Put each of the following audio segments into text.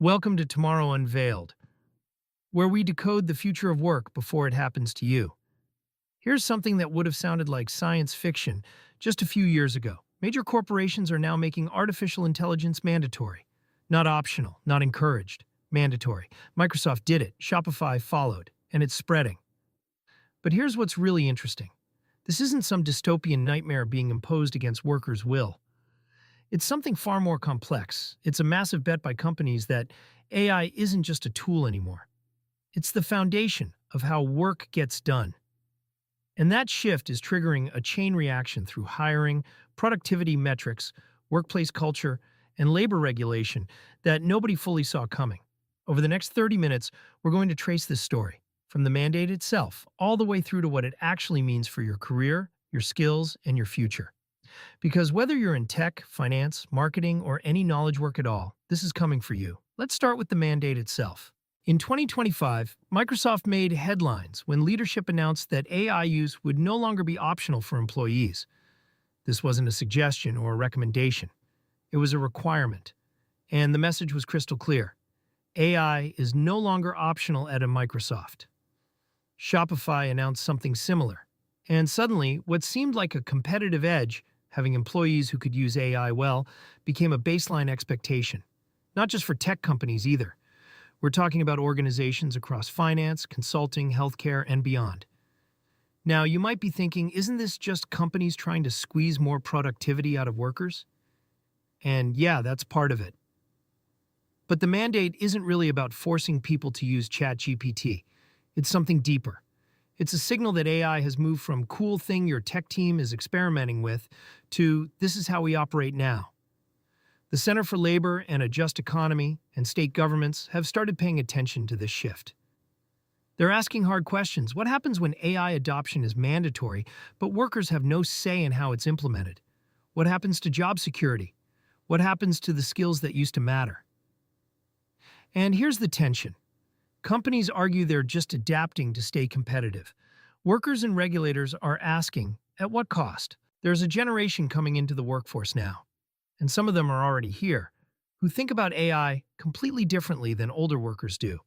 Welcome to Tomorrow Unveiled, where we decode the future of work before it happens to you. Here's something that would have sounded like science fiction just a few years ago. Major corporations are now making artificial intelligence mandatory. Not optional, not encouraged, mandatory. Microsoft did it, Shopify followed, and it's spreading. But here's what's really interesting. This isn't some dystopian nightmare being imposed against workers' will. It's something far more complex. It's a massive bet by companies that AI isn't just a tool anymore. It's the foundation of how work gets done. And that shift is triggering a chain reaction through hiring, productivity metrics, workplace culture, and labor regulation that nobody fully saw coming. Over the next 30 minutes, we're going to trace this story, from the mandate itself all the way through to what it actually means for your career, your skills, and your future. Because whether you're in tech, finance, marketing, or any knowledge work at all, this is coming for you. Let's start with the mandate itself. In 2025, Microsoft made headlines when leadership announced that AI use would no longer be optional for employees. This wasn't a suggestion or a recommendation. It was a requirement. And the message was crystal clear. AI is no longer optional at a Microsoft. Shopify announced something similar. And suddenly, what seemed like a competitive edge, having employees who could use AI well, became a baseline expectation. Not just for tech companies either. We're talking about organizations across finance, consulting, healthcare, and beyond. Now, you might be thinking, isn't this just companies trying to squeeze more productivity out of workers? And yeah, that's part of it. But the mandate isn't really about forcing people to use ChatGPT. It's something deeper. It's a signal that AI has moved from cool thing your tech team is experimenting with to this is how we operate now. The Center for Labor and a Just Economy and state governments have started paying attention to this shift. They're asking hard questions. What happens when AI adoption is mandatory, but workers have no say in how it's implemented? What happens to job security? What happens to the skills that used to matter? And here's the tension. Companies argue they're just adapting to stay competitive. Workers and regulators are asking, at what cost? There's a generation coming into the workforce now, and some of them are already here, who think about AI completely differently than older workers do.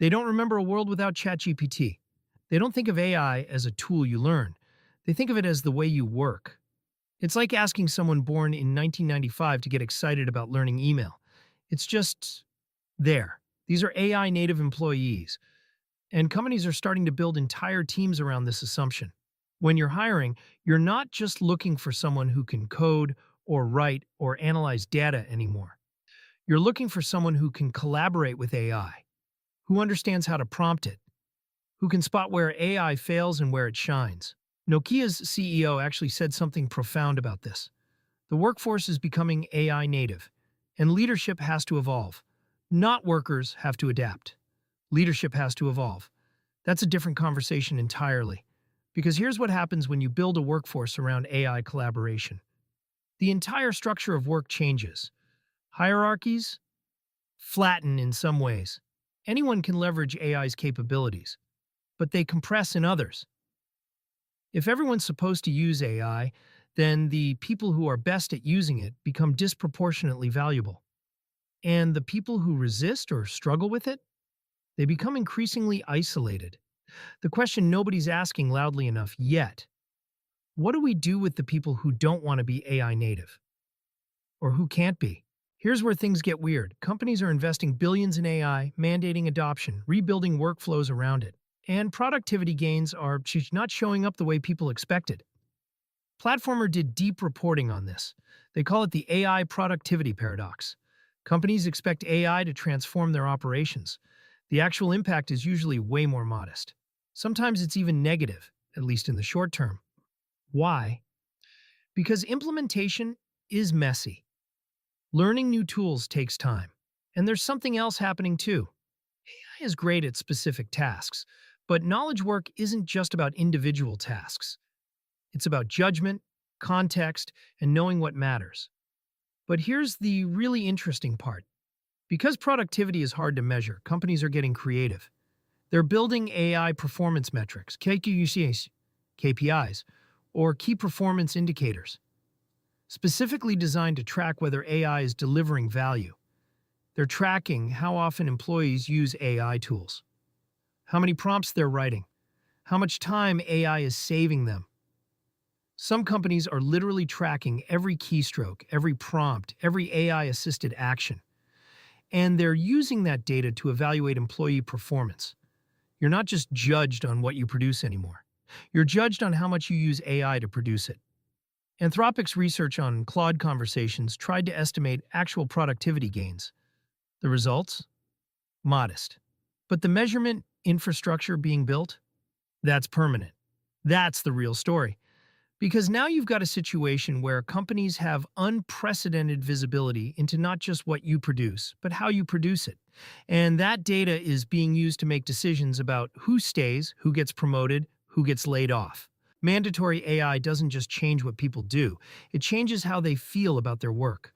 They don't remember a world without ChatGPT. They don't think of AI as a tool you learn. They think of it as the way you work. It's like asking someone born in 1995 to get excited about learning email. It's just there. These are AI native employees, and companies are starting to build entire teams around this assumption. When you're hiring, you're not just looking for someone who can code or write or analyze data anymore. You're looking for someone who can collaborate with AI, who understands how to prompt it, who can spot where AI fails and where it shines. Nokia's CEO actually said something profound about this. The workforce is becoming AI native, and leadership has to evolve. Not workers have to adapt. Leadership has to evolve. That's a different conversation entirely. Because here's what happens when you build a workforce around AI collaboration. The entire structure of work changes. Hierarchies flatten in some ways. Anyone can leverage AI's capabilities, but they compress in others. If everyone's supposed to use AI, then the people who are best at using it become disproportionately valuable. And the people who resist or struggle with it, they become increasingly isolated. The question nobody's asking loudly enough yet: what do we do with the people who don't want to be AI native? Or who can't be? Here's where things get weird. Companies are investing billions in AI, mandating adoption, rebuilding workflows around it. And productivity gains are not showing up the way people expected. Platformer did deep reporting on this. They call it the AI productivity paradox. Companies expect AI to transform their operations. The actual impact is usually way more modest. Sometimes it's even negative, at least in the short term. Why? Because implementation is messy. Learning new tools takes time. And there's something else happening too. AI is great at specific tasks, but knowledge work isn't just about individual tasks. It's about judgment, context, and knowing what matters. But here's the really interesting part. Because productivity is hard to measure, companies are getting creative. They're building AI performance metrics, KPIs, or key performance indicators, specifically designed to track whether AI is delivering value. They're tracking how often employees use AI tools, how many prompts they're writing, how much time AI is saving them. Some companies are literally tracking every keystroke, every prompt, every AI-assisted action, and they're using that data to evaluate employee performance. You're not just judged on what you produce anymore. You're judged on how much you use AI to produce it. Anthropic's research on Claude conversations tried to estimate actual productivity gains. The results? Modest. But the measurement infrastructure being built? That's permanent. That's the real story. Because now you've got a situation where companies have unprecedented visibility into not just what you produce, but how you produce it. And that data is being used to make decisions about who stays, who gets promoted, who gets laid off. Mandatory AI doesn't just change what people do, it changes how they feel about their work.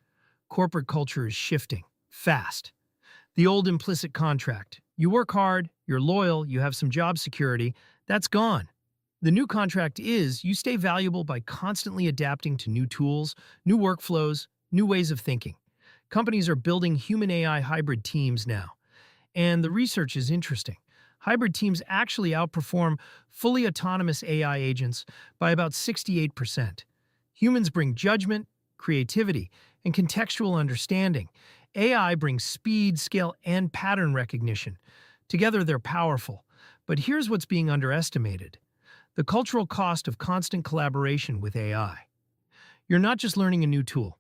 Corporate culture is shifting, fast. The old implicit contract, you work hard, you're loyal, you have some job security, that's gone. The new contract is you stay valuable by constantly adapting to new tools, new workflows, new ways of thinking. Companies are building human AI hybrid teams now. And the research is interesting. Hybrid teams actually outperform fully autonomous AI agents by about 68%. Humans bring judgment, creativity, and contextual understanding. AI brings speed, scale, and pattern recognition. Together, they're powerful. But here's what's being underestimated: the cultural cost of constant collaboration with AI. You're not just learning a new tool.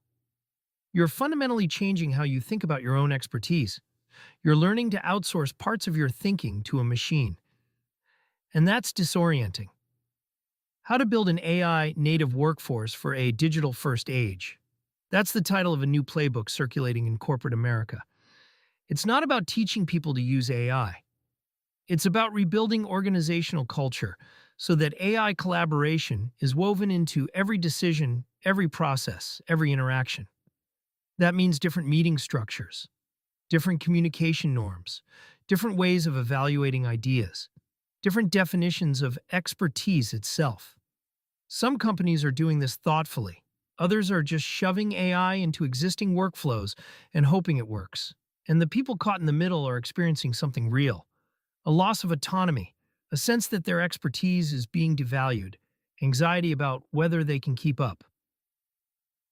You're fundamentally changing how you think about your own expertise. You're learning to outsource parts of your thinking to a machine. And that's disorienting. How to build an AI-native workforce for a digital-first age. That's the title of a new playbook circulating in corporate America. It's not about teaching people to use AI. It's about rebuilding organizational culture so that AI collaboration is woven into every decision, every process, every interaction. That means different meeting structures, different communication norms, different ways of evaluating ideas, different definitions of expertise itself. Some companies are doing this thoughtfully. Others are just shoving AI into existing workflows and hoping it works. And the people caught in the middle are experiencing something real: a loss of autonomy, a sense that their expertise is being devalued, anxiety about whether they can keep up.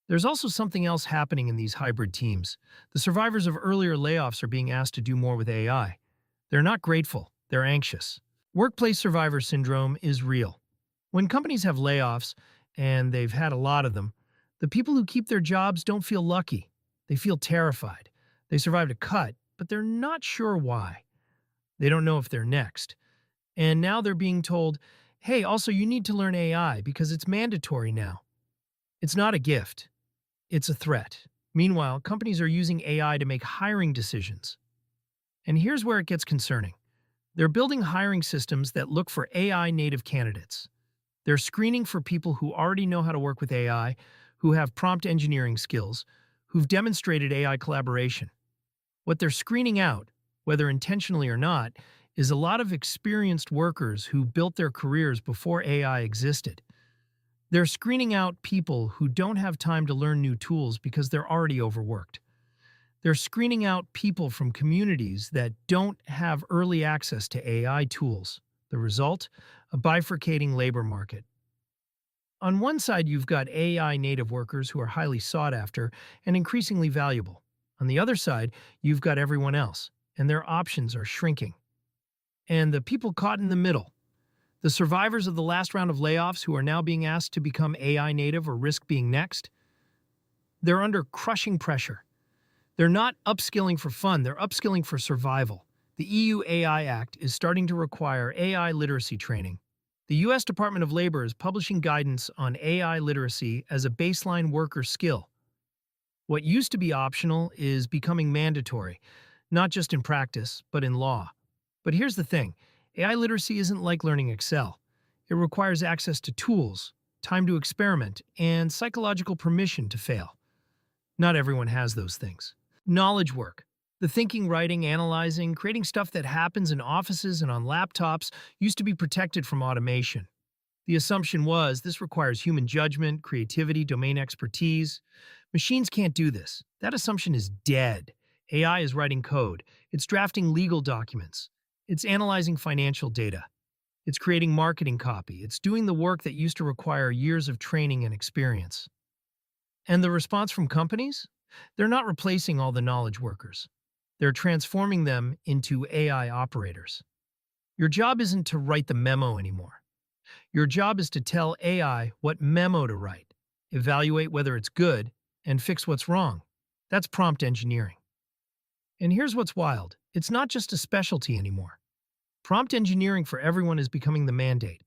There's also something else happening in these hybrid teams. The survivors of earlier layoffs are being asked to do more with AI. They're not grateful, they're anxious. Workplace survivor syndrome is real. When companies have layoffs, and they've had a lot of them, the people who keep their jobs don't feel lucky. They feel terrified. They survived a cut, but they're not sure why. They don't know if they're next. And now they're being told, hey, also you need to learn AI because it's mandatory now. It's not a gift. It's a threat. Meanwhile, companies are using AI to make hiring decisions. And here's where it gets concerning. They're building hiring systems that look for AI-native candidates. They're screening for people who already know how to work with AI, who have prompt engineering skills, who've demonstrated AI collaboration. What they're screening out, whether intentionally or not, is a lot of experienced workers who built their careers before AI existed. They're screening out people who don't have time to learn new tools because they're already overworked. They're screening out people from communities that don't have early access to AI tools. The result? A bifurcating labor market. On one side, you've got AI native workers who are highly sought after and increasingly valuable. On the other side, you've got everyone else, and their options are shrinking. And the people caught in the middle, the survivors of the last round of layoffs who are now being asked to become AI native or risk being next, they're under crushing pressure. They're not upskilling for fun, they're upskilling for survival. The EU AI Act is starting to require AI literacy training. The US Department of Labor is publishing guidance on AI literacy as a baseline worker skill. What used to be optional is becoming mandatory, not just in practice, but in law. But here's the thing: AI literacy isn't like learning Excel. It requires access to tools, time to experiment, and psychological permission to fail. Not everyone has those things. Knowledge work. The thinking, writing, analyzing, creating stuff that happens in offices and on laptops used to be protected from automation. The assumption was this requires human judgment, creativity, domain expertise. Machines can't do this. That assumption is dead. AI is writing code. It's drafting legal documents. It's analyzing financial data. It's creating marketing copy. It's doing the work that used to require years of training and experience. And the response from companies? They're not replacing all the knowledge workers. They're transforming them into AI operators. Your job isn't to write the memo anymore. Your job is to tell AI what memo to write, evaluate whether it's good, and fix what's wrong. That's prompt engineering. And here's what's wild. It's not just a specialty anymore. Prompt engineering for everyone is becoming the mandate.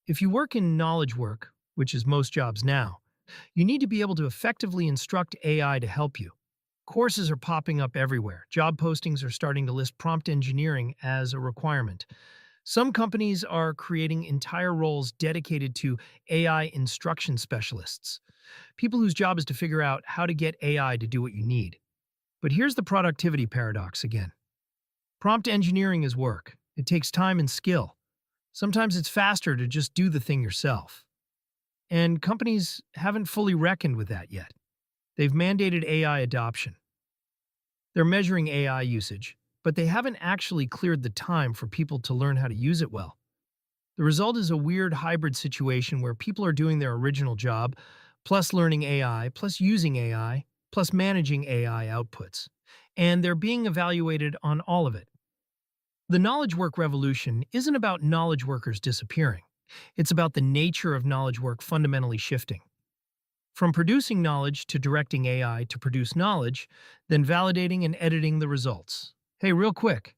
If you work in knowledge work, which is most jobs now, you need to be able to effectively instruct AI to help you. Courses are popping up everywhere. Job postings are starting to list prompt engineering as a requirement. Some companies are creating entire roles dedicated to AI instruction specialists, people whose job is to figure out how to get AI to do what you need. But here's the productivity paradox again. Prompt engineering is work. It takes time and skill. Sometimes it's faster to just do the thing yourself. And companies haven't fully reckoned with that yet. They've mandated AI adoption. They're measuring AI usage, but they haven't actually cleared the time for people to learn how to use it well. The result is a weird hybrid situation where people are doing their original job, plus learning AI, plus using AI, plus managing AI outputs. And they're being evaluated on all of it. The knowledge work revolution isn't about knowledge workers disappearing. It's about the nature of knowledge work fundamentally shifting. From producing knowledge to directing AI to produce knowledge, then validating and editing the results. Hey, real quick,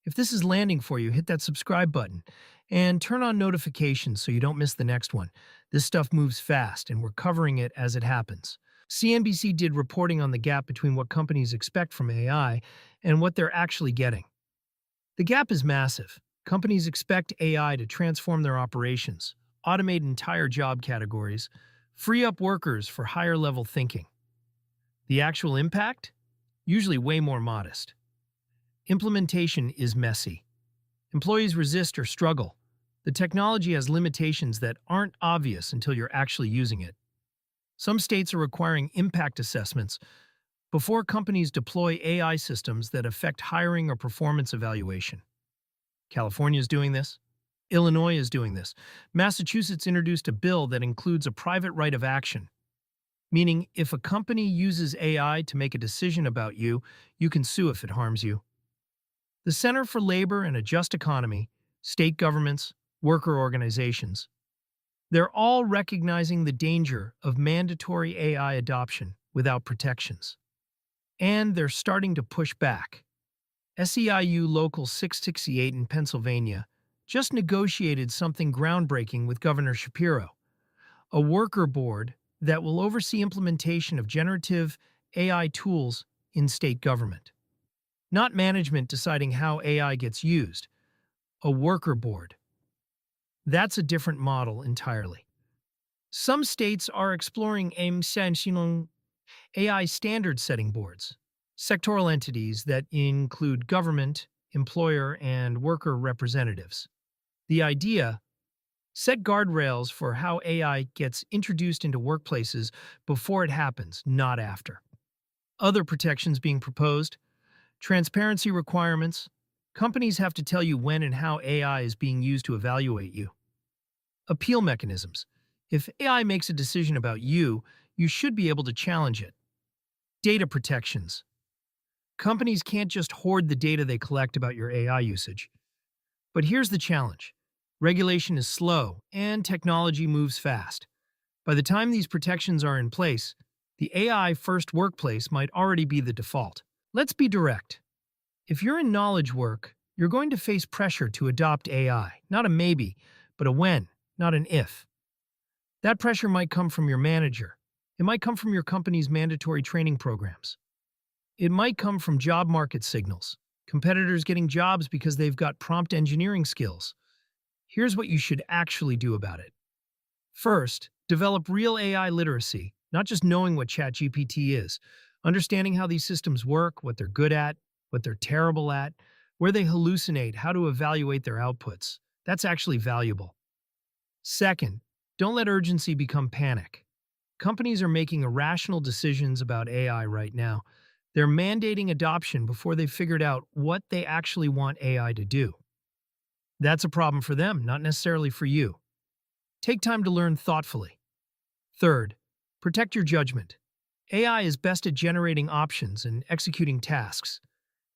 if this is landing for you, hit that subscribe button and turn on notifications so you don't miss the next one. This stuff moves fast and we're covering it as it happens. CNBC did reporting on the gap between what companies expect from AI and what they're actually getting. The gap is massive. Companies expect AI to transform their operations, automate entire job categories, free up workers for higher-level thinking. The actual impact? Usually way more modest. Implementation is messy. Employees resist or struggle. The technology has limitations that aren't obvious until you're actually using it. Some states are requiring impact assessments before companies deploy AI systems that affect hiring or performance evaluation. California is doing this. Illinois is doing this. Massachusetts introduced a bill that includes a private right of action, meaning if a company uses AI to make a decision about you, you can sue if it harms you. The Center for Labor and a Just Economy, state governments, worker organizations, they're all recognizing the danger of mandatory AI adoption without protections. And they're starting to push back. SEIU Local 668 in Pennsylvania just negotiated something groundbreaking with Governor Shapiro, a worker board that will oversee implementation of generative AI tools in state government. Not management deciding how AI gets used, a worker board. That's a different model entirely. Some states are exploring AI standard-setting boards, sectoral entities that include government, employer, and worker representatives. The idea: set guardrails for how AI gets introduced into workplaces before it happens, not after. Other protections being proposed: transparency requirements. Companies have to tell you when and how AI is being used to evaluate you. Appeal mechanisms. If AI makes a decision about you, you should be able to challenge it. Data protections. Companies can't just hoard the data they collect about your AI usage. But here's the challenge. Regulation is slow, and technology moves fast. By the time these protections are in place, the AI-first workplace might already be the default. Let's be direct. If you're in knowledge work, you're going to face pressure to adopt AI. Not a maybe, but a when, not an if. That pressure might come from your manager. It might come from your company's mandatory training programs. It might come from job market signals, competitors getting jobs because they've got prompt engineering skills. Here's what you should actually do about it. First, develop real AI literacy, not just knowing what ChatGPT is, understanding how these systems work, what they're good at, what they're terrible at, where they hallucinate, how to evaluate their outputs. That's actually valuable. Second, don't let urgency become panic. Companies are making irrational decisions about AI right now. They're mandating adoption before they've figured out what they actually want AI to do. That's a problem for them, not necessarily for you. Take time to learn thoughtfully. Third, protect your judgment. AI is best at generating options and executing tasks.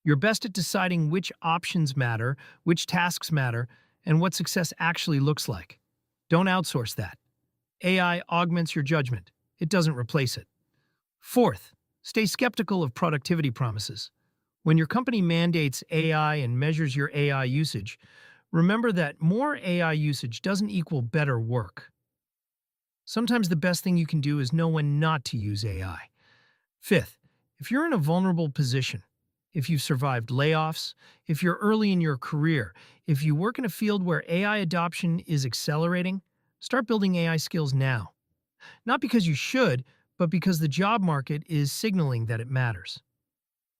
You're best at deciding which options matter, which tasks matter, and what success actually looks like. Don't outsource that. AI augments your judgment. It doesn't replace it. Fourth, stay skeptical of productivity promises. When your company mandates AI and measures your AI usage, remember that more AI usage doesn't equal better work. Sometimes the best thing you can do is know when not to use AI. Fifth, if you're in a vulnerable position, if you've survived layoffs, if you're early in your career, if you work in a field where AI adoption is accelerating, start building AI skills now. Not because you should, but because the job market is signaling that it matters.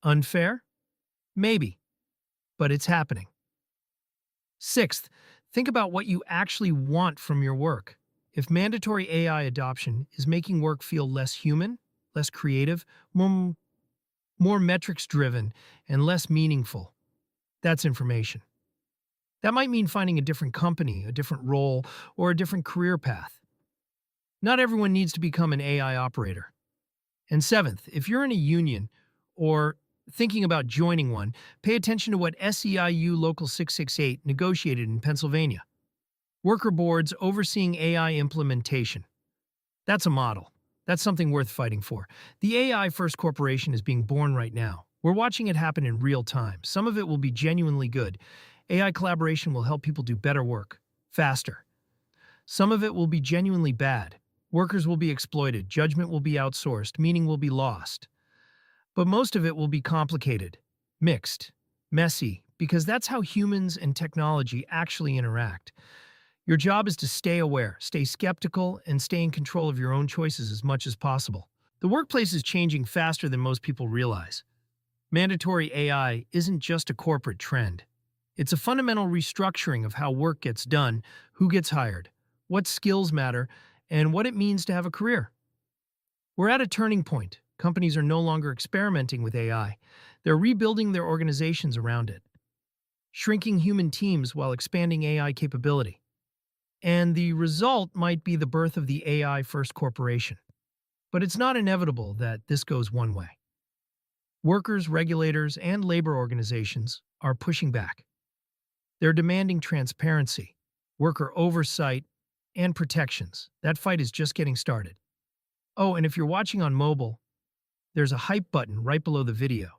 Unfair? Maybe, but it's happening. Sixth, think about what you actually want from your work. If mandatory AI adoption is making work feel less human, less creative, more metrics-driven, and less meaningful, that's information. That might mean finding a different company, a different role, or a different career path. Not everyone needs to become an AI operator. And seventh, if you're in a union or thinking about joining one, pay attention to what SEIU Local 668 negotiated in Pennsylvania. Worker boards overseeing AI implementation. That's a model. That's something worth fighting for. The AI First Corporation is being born right now. We're watching it happen in real time. Some of it will be genuinely good. AI collaboration will help people do better work, faster. Some of it will be genuinely bad. Workers will be exploited, judgment will be outsourced, meaning will be lost. But most of it will be complicated, mixed, messy, because that's how humans and technology actually interact. Your job is to stay aware, stay skeptical, and stay in control of your own choices as much as possible. The workplace is changing faster than most people realize. Mandatory AI isn't just a corporate trend. It's a fundamental restructuring of how work gets done, who gets hired, what skills matter, and what it means to have a career. We're at a turning point. Companies are no longer experimenting with AI. They're rebuilding their organizations around it, shrinking human teams while expanding AI capability. And the result might be the birth of the AI First Corporation. But it's not inevitable that this goes one way. Workers, regulators, and labor organizations are pushing back. They're demanding transparency, worker oversight, and protections. That fight is just getting started. Oh, and if you're watching on mobile, there's a hype button right below the video.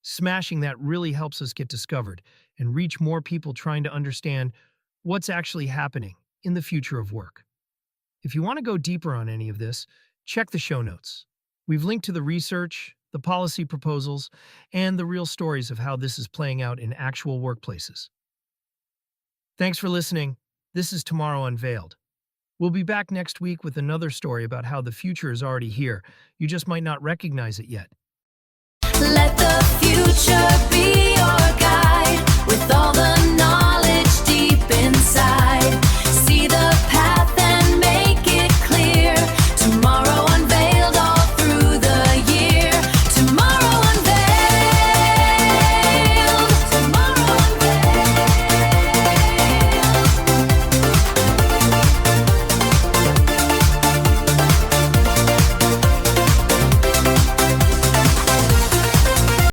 Smashing that really helps us get discovered and reach more people trying to understand what's actually happening in the future of work. If you want to go deeper on any of this, check the show notes. We've linked to the research, the policy proposals, and the real stories of how this is playing out in actual workplaces. Thanks for listening. This is Tomorrow Unveiled. We'll be back next week with another story about how the future is already here. You just might not recognize it yet. Let the future